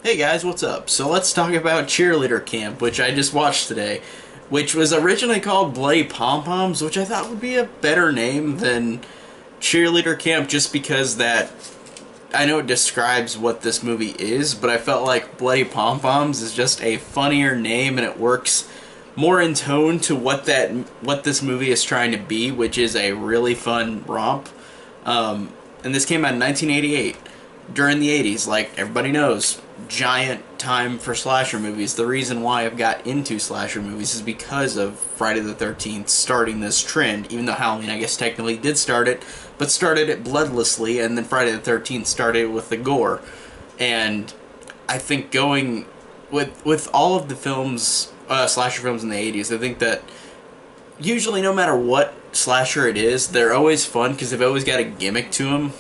Hey guys, what's up? So let's talk about Cheerleader Camp, which I just watched today, which was originally called Bloody Pom Poms, which I thought would be a better name than Cheerleader Camp just because that I know it describes what this movie is, but I felt like Bloody Pom Poms is just a funnier name and it works more in tone to what this movie is trying to be, which is a really fun romp. And this came out in 1988 during the 80s, like everybody knows, giant time for slasher movies. The reason why I've got into slasher movies is because of Friday the 13th starting this trend, even though Halloween I guess technically did start it, but started it bloodlessly, and then Friday the 13th started with the gore. And I think going with all of the films, slasher films in the 80s, I think that usually no matter what slasher it is, they're always fun because they've always got a gimmick to them.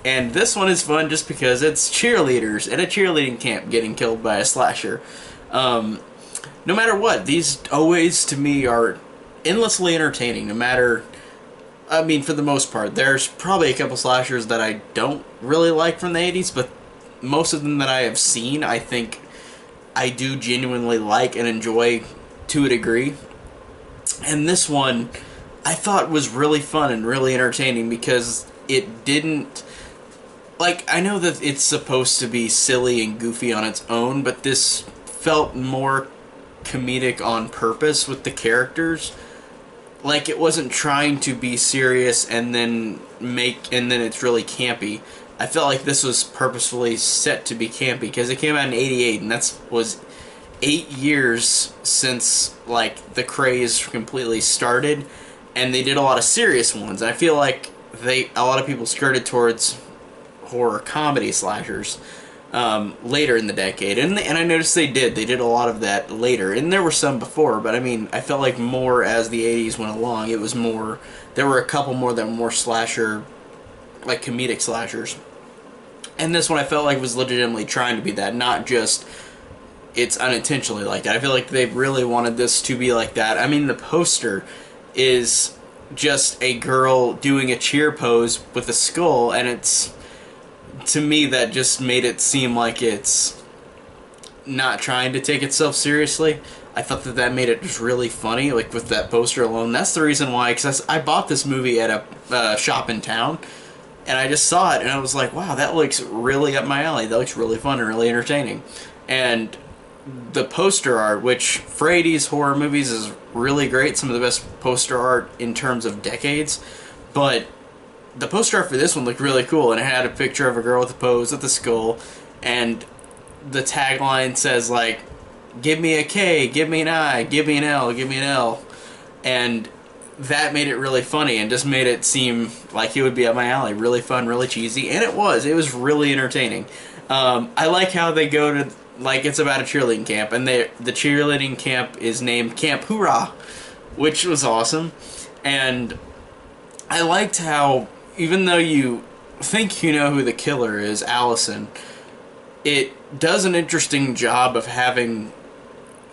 And this one is fun just because it's cheerleaders at a cheerleading camp getting killed by a slasher. No matter what, these always, to me, are endlessly entertaining, no matter... I mean, for the most part. There's probably a couple slashers that I don't really like from the 80s, but most of them that I have seen, I think I do genuinely like and enjoy to a degree. And this one, I thought was really fun and really entertaining because it didn't... Like, I know that it's supposed to be silly and goofy on its own, but this felt more comedic on purpose with the characters. Like, it wasn't trying to be serious and then it's really campy. I felt like this was purposefully set to be campy because it came out in '88, and was 8 years since, like, the craze completely started, and they did a lot of serious ones. I feel like a lot of people skirted towards horror comedy slashers later in the decade, and I noticed they did a lot of that later, and there were some before, but I mean, I felt like more as the 80s went along, it was more, there were a couple more that were more slasher, like comedic slashers, and this one I felt like was legitimately trying to be that, not just it's unintentionally like that. I feel like they really wanted this to be like that. I mean, the poster is just a girl doing a cheer pose with a skull, and it's, to me, that just made it seem like it's not trying to take itself seriously. I thought that made it just really funny, like with that poster alone. That's the reason why, because I bought this movie at a shop in town, and I just saw it, and I was like, wow, that looks really up my alley. That looks really fun and really entertaining. And the poster art, which for 80s horror movies is really great, some of the best poster art in terms of decades, but the poster art for this one looked really cool, and it had a picture of a girl with a pose with a skull, and the tagline says, like, give me a K, give me an I, give me an L, give me an L, and that made it really funny and just made it seem like it would be up my alley. Really fun, really cheesy, and it was really entertaining. I like how they go to, like, it's about a cheerleading camp, and the cheerleading camp is named Camp Hoorah, which was awesome, and I liked how, even though you think you know who the killer is, Allison, it does an interesting job of having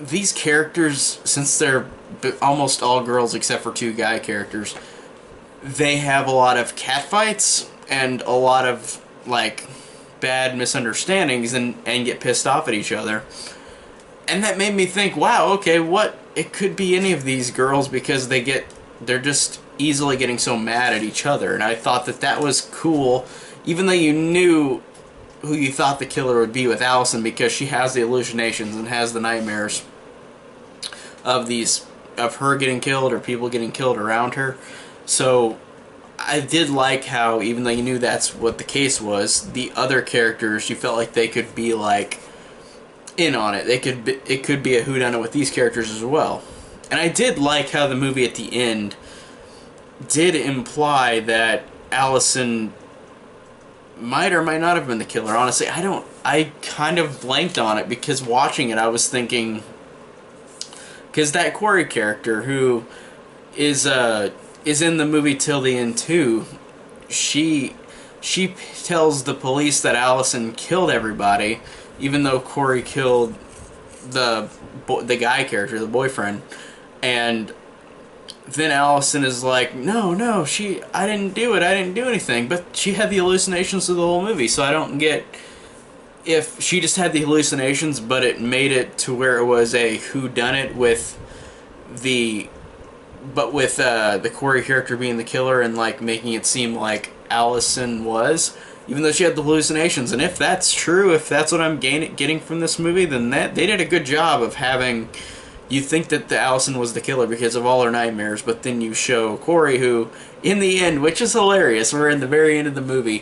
these characters, since they're almost all girls except for two guy characters, they have a lot of catfights and a lot of, like, bad misunderstandings and get pissed off at each other. And that made me think, wow, okay, it could be any of these girls because they're just easily getting so mad at each other, and I thought that was cool, even though you knew who you thought the killer would be with Allison, because she has the hallucinations and has the nightmares of her getting killed or people getting killed around her. So I did like how, even though you knew that's what the case was, the other characters, you felt like they could be, like, in on it. It could be a whodunit with these characters as well. And I did like how the movie at the end did imply that Allison might or might not have been the killer. Honestly, I kind of blanked on it, because watching it I was thinking, because that Corey character who is in the movie till the end too, she tells the police that Allison killed everybody, even though Corey killed the guy character, the boyfriend, and then Allison is like, no, I didn't do it, I didn't do anything, but she had the hallucinations of the whole movie, so I don't get if she just had the hallucinations, but it made it to where it was a whodunit with the the Corey character being the killer and like making it seem like Allison was, even though she had the hallucinations. And if that's true, if that's what I'm getting from this movie, then they did a good job of having you think that the Allison was the killer because of all her nightmares, but then you show Corey, who in the end, which is hilarious, we're in the very end of the movie,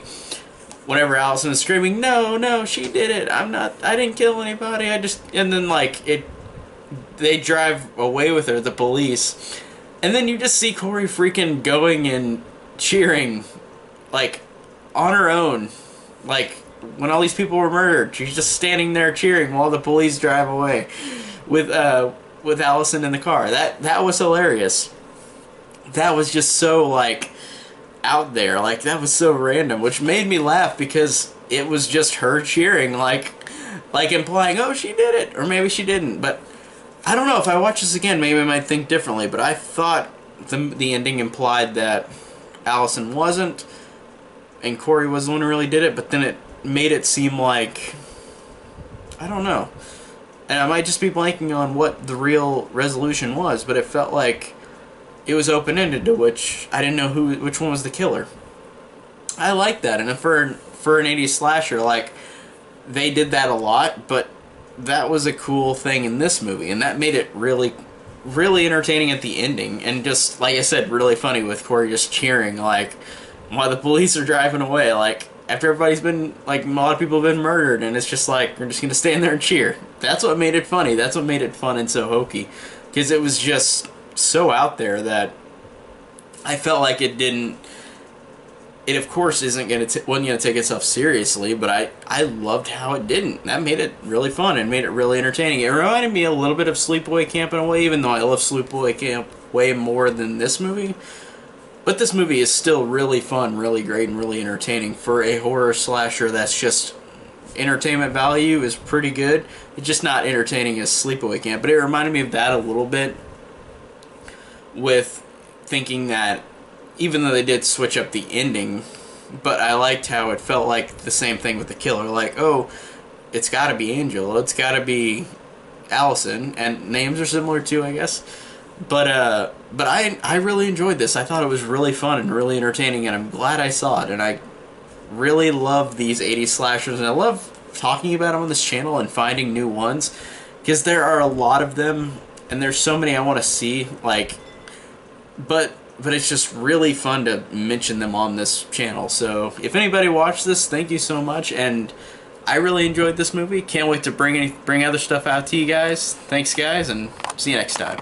whenever Allison is screaming, "No, no, she did it. I didn't kill anybody. And then like they drive away with her, the police. And then you just see Corey freaking going and cheering, like, on her own. Like, when all these people were murdered, she's just standing there cheering while the police drive away with Allison in the car. That was hilarious. That was just so, like, out there. Like, that was so random, which made me laugh because it was just her cheering, like implying, oh, she did it, or maybe she didn't, but I don't know, if I watch this again, maybe I might think differently, but I thought the ending implied that Allison wasn't, and Corey was the one who really did it, but then it made it seem like, I don't know, and I might just be blanking on what the real resolution was, but it felt like it was open-ended, to which I didn't know which one was the killer. I like that, and for an 80s slasher, like, they did that a lot, but that was a cool thing in this movie, and that made it really, really entertaining at the ending, and just, like I said, really funny with Corey just cheering, like, while the police are driving away, like, after everybody's been, like, a lot of people have been murdered, and it's just like, we're just gonna stand there and cheer. That's what made it funny. That's what made it fun and so hokey, because it was just so out there that I felt like it of course wasn't gonna take itself seriously, but I loved how it didn't. That made it really fun and made it really entertaining. It reminded me a little bit of Sleepaway Camp in a way, even though I love Sleepaway Camp way more than this movie. But this movie is still really fun, really great, and really entertaining. For a horror slasher that's just entertainment value is pretty good. It's just not entertaining as Sleepaway Camp, but it reminded me of that a little bit, with thinking that even though they did switch up the ending, but I liked how it felt like the same thing with the killer. Like, oh, it's gotta be Angel, it's gotta be Allison, and names are similar too, I guess. But I really enjoyed this. I thought it was really fun and really entertaining, and I'm glad I saw it. And I really love these 80s slashers, and I love talking about them on this channel and finding new ones, because there are a lot of them, and there's so many I want to see, like, but it's just really fun to mention them on this channel. So if anybody watched this, thank you so much, and I really enjoyed this movie. Can't wait to bring other stuff out to you guys. Thanks, guys, and see you next time.